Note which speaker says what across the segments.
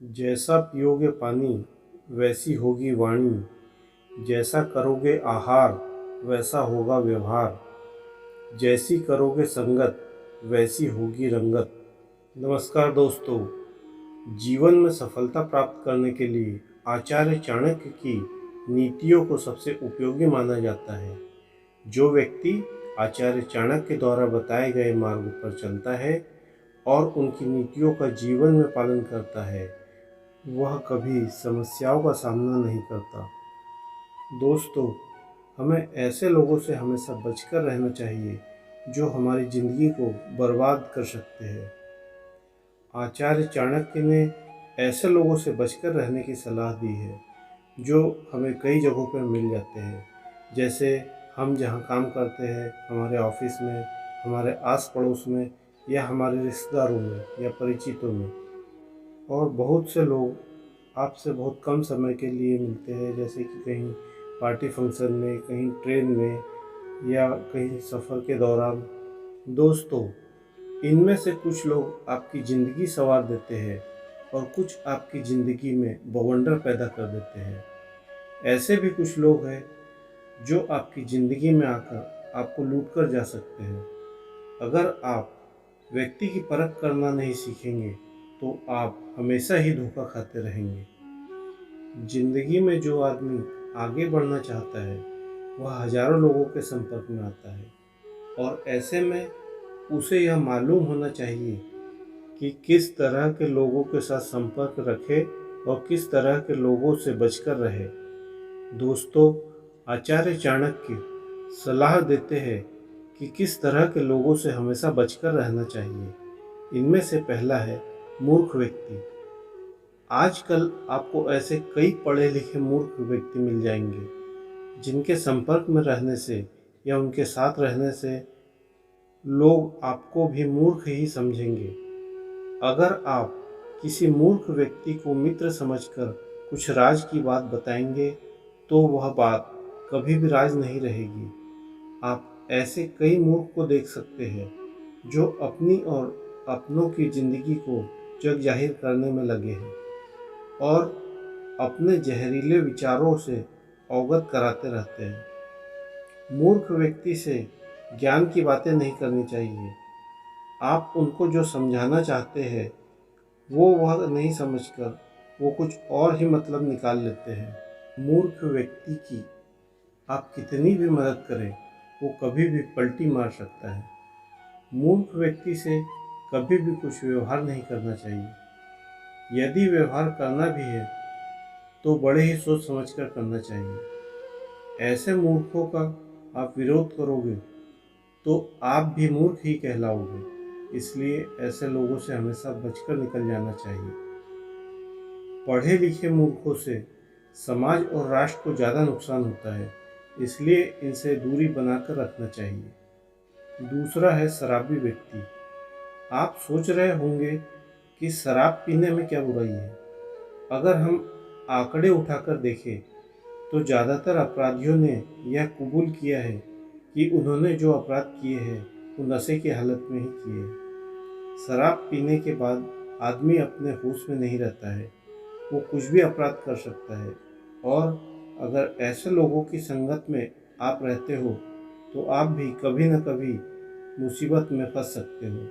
Speaker 1: जैसा पियोगे पानी वैसी होगी वाणी, जैसा करोगे आहार वैसा होगा व्यवहार, जैसी करोगे संगत वैसी होगी रंगत। नमस्कार दोस्तों, जीवन में सफलता प्राप्त करने के लिए आचार्य चाणक्य की नीतियों को सबसे उपयोगी माना जाता है। जो व्यक्ति आचार्य चाणक्य द्वारा बताए गए मार्ग पर चलता है और उनकी नीतियों का जीवन में पालन करता है, वह कभी समस्याओं का सामना नहीं करता। दोस्तों, हमें ऐसे लोगों से हमेशा बचकर रहना चाहिए जो हमारी ज़िंदगी को बर्बाद कर सकते हैं। आचार्य चाणक्य ने ऐसे लोगों से बचकर रहने की सलाह दी है जो हमें कई जगहों पर मिल जाते हैं। जैसे हम जहाँ काम करते हैं, हमारे ऑफिस में, हमारे आस पड़ोस में, या हमारे रिश्तेदारों में या परिचितों में। और बहुत से लोग आपसे बहुत कम समय के लिए मिलते हैं, जैसे कि कहीं पार्टी फंक्शन में, कहीं ट्रेन में, या कहीं सफ़र के दौरान। दोस्तों, इनमें से कुछ लोग आपकी ज़िंदगी संवार देते हैं और कुछ आपकी ज़िंदगी में बवंडर पैदा कर देते हैं। ऐसे भी कुछ लोग हैं जो आपकी ज़िंदगी में आकर आपको लूट कर जा सकते हैं। अगर आप व्यक्ति की परख करना नहीं सीखेंगे तो आप हमेशा ही धोखा खाते रहेंगे। जिंदगी में जो आदमी आगे बढ़ना चाहता है वह हजारों लोगों के संपर्क में आता है, और ऐसे में उसे यह मालूम होना चाहिए कि किस तरह के लोगों के साथ संपर्क रखे और किस तरह के लोगों से बचकर रहे। दोस्तों, आचार्य चाणक्य सलाह देते हैं कि किस तरह के लोगों से हमेशा बचकर रहना चाहिए। इनमें से पहला है मूर्ख व्यक्ति। आजकल आपको ऐसे कई पढ़े लिखे मूर्ख व्यक्ति मिल जाएंगे जिनके संपर्क में रहने से या उनके साथ रहने से लोग आपको भी मूर्ख ही समझेंगे। अगर आप किसी मूर्ख व्यक्ति को मित्र समझकर कुछ राज की बात बताएंगे तो वह बात कभी भी राज नहीं रहेगी। आप ऐसे कई मूर्ख को देख सकते हैं जो अपनी और अपनों की ज़िंदगी को जग जाहिर करने में लगे हैं और अपने जहरीले विचारों से अवगत कराते रहते हैं। मूर्ख व्यक्ति से ज्ञान की बातें नहीं करनी चाहिए। आप उनको जो समझाना चाहते हैं वो वह नहीं समझकर वो कुछ और ही मतलब निकाल लेते हैं। मूर्ख व्यक्ति की आप कितनी भी मदद करें वो कभी भी पलटी मार सकता है। मूर्ख व्यक्ति से कभी भी कुछ व्यवहार नहीं करना चाहिए। यदि व्यवहार करना भी है तो बड़े ही सोच समझकर करना चाहिए। ऐसे मूर्खों का आप विरोध करोगे तो आप भी मूर्ख ही कहलाओगे। इसलिए ऐसे लोगों से हमेशा बचकर निकल जाना चाहिए। पढ़े लिखे मूर्खों से समाज और राष्ट्र को ज़्यादा नुकसान होता है, इसलिए इनसे दूरी बनाकर रखना चाहिए। दूसरा है शराबी व्यक्ति। आप सोच रहे होंगे कि शराब पीने में क्या बुराई है। अगर हम आंकड़े उठाकर देखें तो ज़्यादातर अपराधियों ने यह कबूल किया है कि उन्होंने जो अपराध किए हैं वो नशे की हालत में ही किए हैं। शराब पीने के बाद आदमी अपने होश में नहीं रहता है, वो कुछ भी अपराध कर सकता है। और अगर ऐसे लोगों की संगत में आप रहते हो तो आप भी कभी न कभी मुसीबत में फंस सकते हो,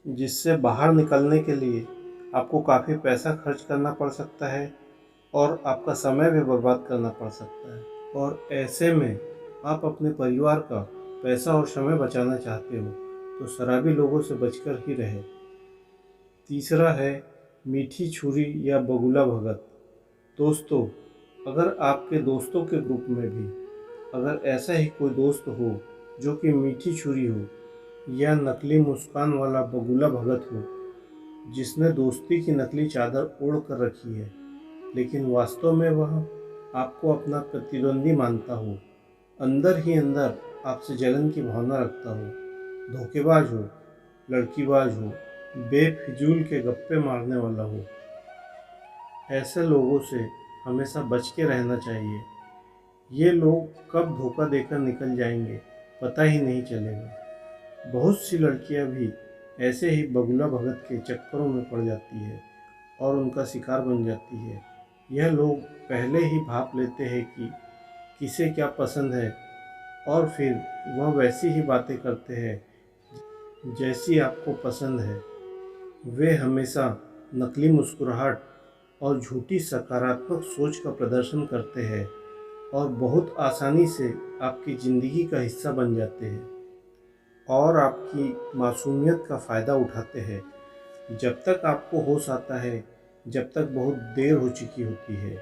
Speaker 1: जिससे बाहर निकलने के लिए आपको काफ़ी पैसा खर्च करना पड़ सकता है और आपका समय भी बर्बाद करना पड़ सकता है। और ऐसे में आप अपने परिवार का पैसा और समय बचाना चाहते हो तो शराबी लोगों से बचकर ही रहे। तीसरा है मीठी छुरी या बगुला भगत। दोस्तों, अगर आपके दोस्तों के ग्रुप में भी अगर ऐसा ही कोई दोस्त हो जो कि मीठी छुरी हो या नकली मुस्कान वाला बगुला भगत हो, जिसने दोस्ती की नकली चादर ओढ़ कर रखी है लेकिन वास्तव में वह आपको अपना प्रतिद्वंदी मानता हो, अंदर ही अंदर आपसे जलन की भावना रखता हो, धोखेबाज हो, लड़कीबाज हो, बेफिजूल के गप्पे मारने वाला हो, ऐसे लोगों से हमेशा बच के रहना चाहिए। ये लोग कब धोखा देकर निकल जाएंगे पता ही नहीं चलेगा। बहुत सी लड़कियां भी ऐसे ही बगुला भगत के चक्करों में पड़ जाती है और उनका शिकार बन जाती है। यह लोग पहले ही भाप लेते हैं कि किसे क्या पसंद है और फिर वह वैसी ही बातें करते हैं जैसी आपको पसंद है। वे हमेशा नकली मुस्कुराहट और झूठी सकारात्मक सोच का प्रदर्शन करते हैं और बहुत आसानी से आपकी ज़िंदगी का हिस्सा बन जाते हैं और आपकी मासूमियत का फ़ायदा उठाते हैं। जब तक आपको होश आता है, जब तक बहुत देर हो चुकी होती है।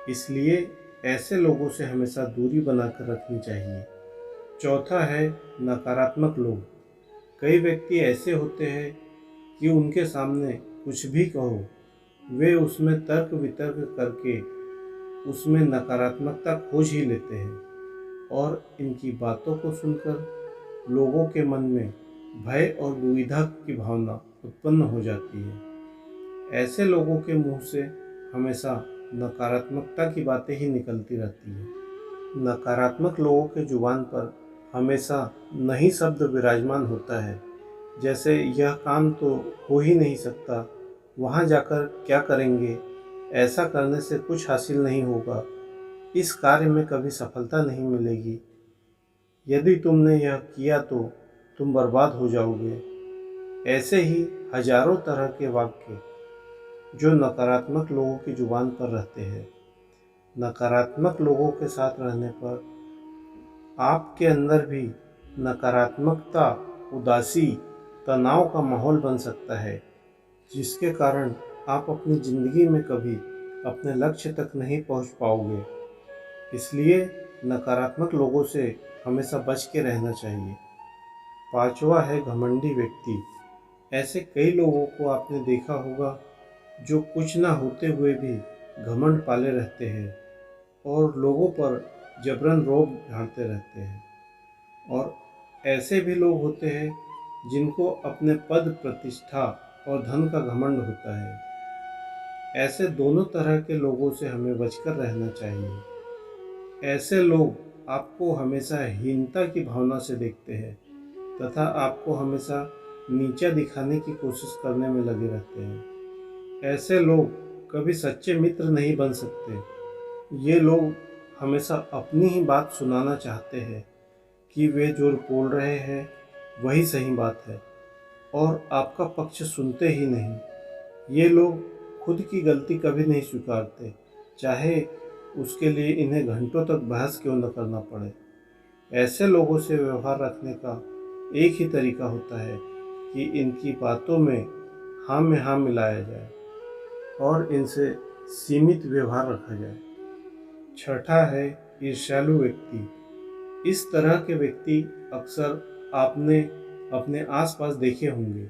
Speaker 1: इसलिए ऐसे लोगों से हमेशा दूरी बनाकर रखनी चाहिए। चौथा है नकारात्मक लोग। कई व्यक्ति ऐसे होते हैं कि उनके सामने कुछ भी कहो, वे उसमें तर्क वितर्क करके उसमें नकारात्मकता खोज ही लेते हैं और इनकी बातों को सुनकर लोगों के मन में भय और दुविधा की भावना उत्पन्न हो जाती है। ऐसे लोगों के मुंह से हमेशा नकारात्मकता की बातें ही निकलती रहती है। नकारात्मक लोगों के जुबान पर हमेशा नहीं शब्द विराजमान होता है, जैसे यह काम तो हो ही नहीं सकता, वहाँ जाकर क्या करेंगे, ऐसा करने से कुछ हासिल नहीं होगा, इस कार्य में कभी सफलता नहीं मिलेगी, यदि तुमने यह किया तो तुम बर्बाद हो जाओगे। ऐसे ही हजारों तरह के वाक्य जो नकारात्मक लोगों की जुबान पर रहते हैं। नकारात्मक लोगों के साथ रहने पर आपके अंदर भी नकारात्मकता, उदासी, तनाव का माहौल बन सकता है, जिसके कारण आप अपनी ज़िंदगी में कभी अपने लक्ष्य तक नहीं पहुंच पाओगे। इसलिए नकारात्मक लोगों से हमेशा बच के रहना चाहिए। पांचवा है घमंडी व्यक्ति। ऐसे कई लोगों को आपने देखा होगा जो कुछ ना होते हुए भी घमंड पाले रहते हैं और लोगों पर जबरन रोब झाड़ते रहते हैं। और ऐसे भी लोग होते हैं जिनको अपने पद, प्रतिष्ठा और धन का घमंड होता है। ऐसे दोनों तरह के लोगों से हमें बचकर रहना चाहिए। ऐसे लोग आपको हमेशा हीनता की भावना से देखते हैं तथा आपको हमेशा नीचा दिखाने की कोशिश करने में लगे रहते हैं। ऐसे लोग कभी सच्चे मित्र नहीं बन सकते। ये लोग हमेशा अपनी ही बात सुनाना चाहते हैं कि वे जो बोल रहे हैं वही सही बात है और आपका पक्ष सुनते ही नहीं। ये लोग खुद की गलती कभी नहीं स्वीकारते, चाहे उसके लिए इन्हें घंटों तक बहस क्यों न करना पड़े। ऐसे लोगों से व्यवहार रखने का एक ही तरीका होता है कि इनकी बातों में हाँ में हाँ मिलाया जाए और इनसे सीमित व्यवहार रखा जाए। छठा है ईर्ष्यालु व्यक्ति। इस तरह के व्यक्ति अक्सर आपने अपने आसपास देखे होंगे,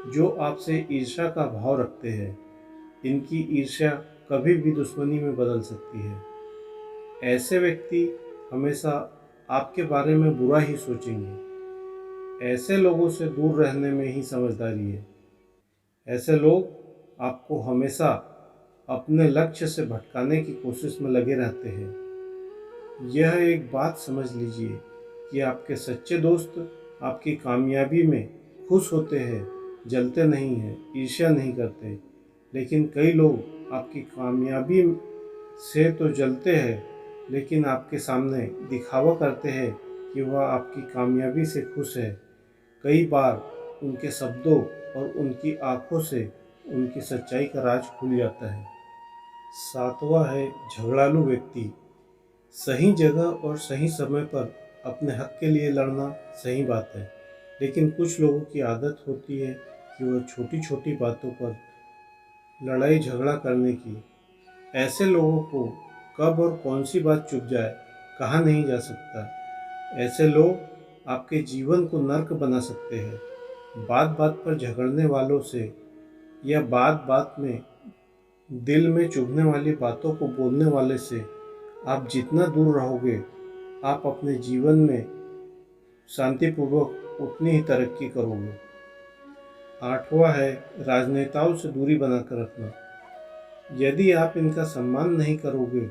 Speaker 1: जो आपसे ईर्ष्या का भाव रखते हैं। इनकी ईर्ष्या कभी भी दुश्मनी में बदल सकती है। ऐसे व्यक्ति हमेशा आपके बारे में बुरा ही सोचेंगे। ऐसे लोगों से दूर रहने में ही समझदारी है। ऐसे लोग आपको हमेशा अपने लक्ष्य से भटकाने की कोशिश में लगे रहते हैं। यह एक बात समझ लीजिए कि आपके सच्चे दोस्त आपकी कामयाबी में खुश होते हैं, जलते नहीं हैं, ईर्ष्या नहीं करते। लेकिन कई लोग आपकी कामयाबी से तो जलते हैं, लेकिन आपके सामने दिखावा करते हैं कि वह आपकी कामयाबी से खुश है। कई बार उनके शब्दों और उनकी आंखों से उनकी सच्चाई का राज खुल जाता है। सातवां है झगड़ालू व्यक्ति। सही जगह और सही समय पर अपने हक के लिए लड़ना सही बात है, लेकिन कुछ लोगों की आदत होती है कि वह छोटी छोटी बातों पर लड़ाई झगड़ा करने की। ऐसे लोगों को कब और कौन सी बात चुप जाए कहा नहीं जा सकता। ऐसे लोग आपके जीवन को नर्क बना सकते हैं। बात बात पर झगड़ने वालों से या बात बात में दिल में चुभने वाली बातों को बोलने वाले से आप जितना दूर रहोगे, आप अपने जीवन में शांतिपूर्वक उतनी ही तरक्की करोगे। आठवां है राजनेताओं से दूरी बनाकर रखना। यदि आप इनका सम्मान नहीं करोगे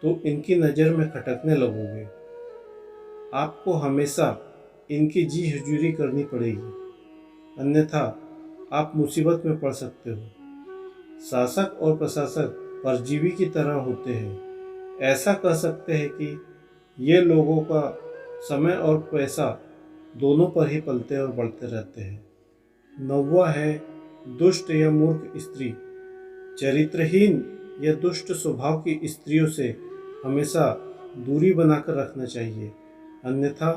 Speaker 1: तो इनकी नज़र में खटकने लगोगे। आपको हमेशा इनकी जी हजूरी करनी पड़ेगी, अन्यथा आप मुसीबत में पड़ सकते हो। शासक और प्रशासक परजीवी की तरह होते हैं। ऐसा कह सकते हैं कि ये लोगों का समय और पैसा दोनों पर ही पलते और बढ़ते रहते हैं। 9वां है दुष्ट या मूर्ख स्त्री। चरित्रहीन या दुष्ट स्वभाव की स्त्रियों से हमेशा दूरी बनाकर रखना चाहिए, अन्यथा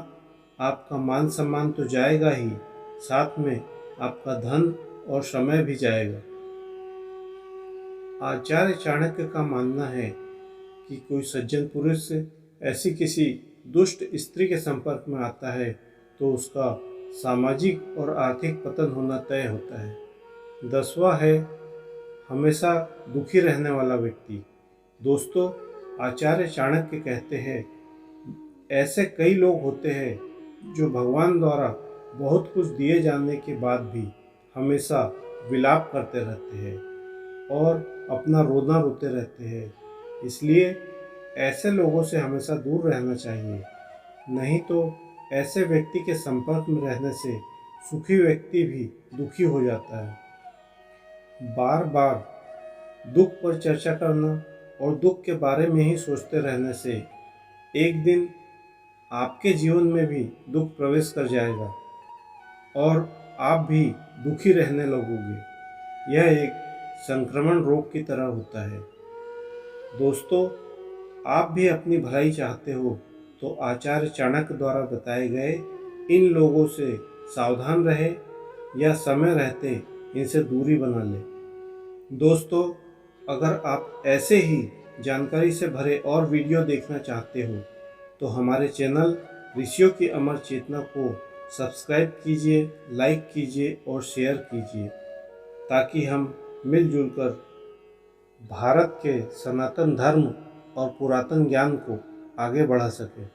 Speaker 1: आपका मान सम्मान तो जाएगा ही, साथ में आपका धन और समय भी जाएगा। आचार्य चाणक्य का मानना है कि कोई सज्जन पुरुष ऐसी किसी दुष्ट स्त्री के संपर्क में आता है तो उसका सामाजिक और आर्थिक पतन होना तय होता है। 10वां है हमेशा दुखी रहने वाला व्यक्ति। दोस्तों, आचार्य चाणक्य कहते हैं ऐसे कई लोग होते हैं जो भगवान द्वारा बहुत कुछ दिए जाने के बाद भी हमेशा विलाप करते रहते हैं और अपना रोना रोते रहते हैं। इसलिए ऐसे लोगों से हमेशा दूर रहना चाहिए, नहीं तो ऐसे व्यक्ति के संपर्क में रहने से सुखी व्यक्ति भी दुखी हो जाता है। बार बार दुख पर चर्चा करना और दुख के बारे में ही सोचते रहने से एक दिन आपके जीवन में भी दुख प्रवेश कर जाएगा और आप भी दुखी रहने लगोगे। यह एक संक्रमण रोग की तरह होता है। दोस्तों, आप भी अपनी भलाई चाहते हो तो आचार्य चाणक्य द्वारा बताए गए इन लोगों से सावधान रहे या समय रहते इनसे दूरी बना ले। दोस्तों, अगर आप ऐसे ही जानकारी से भरे और वीडियो देखना चाहते हो तो हमारे चैनल ऋषियों की अमर चेतना को सब्सक्राइब कीजिए, लाइक कीजिए और शेयर कीजिए, ताकि हम मिलजुल कर भारत के सनातन धर्म और पुरातन ज्ञान को आगे बढ़ा सकें।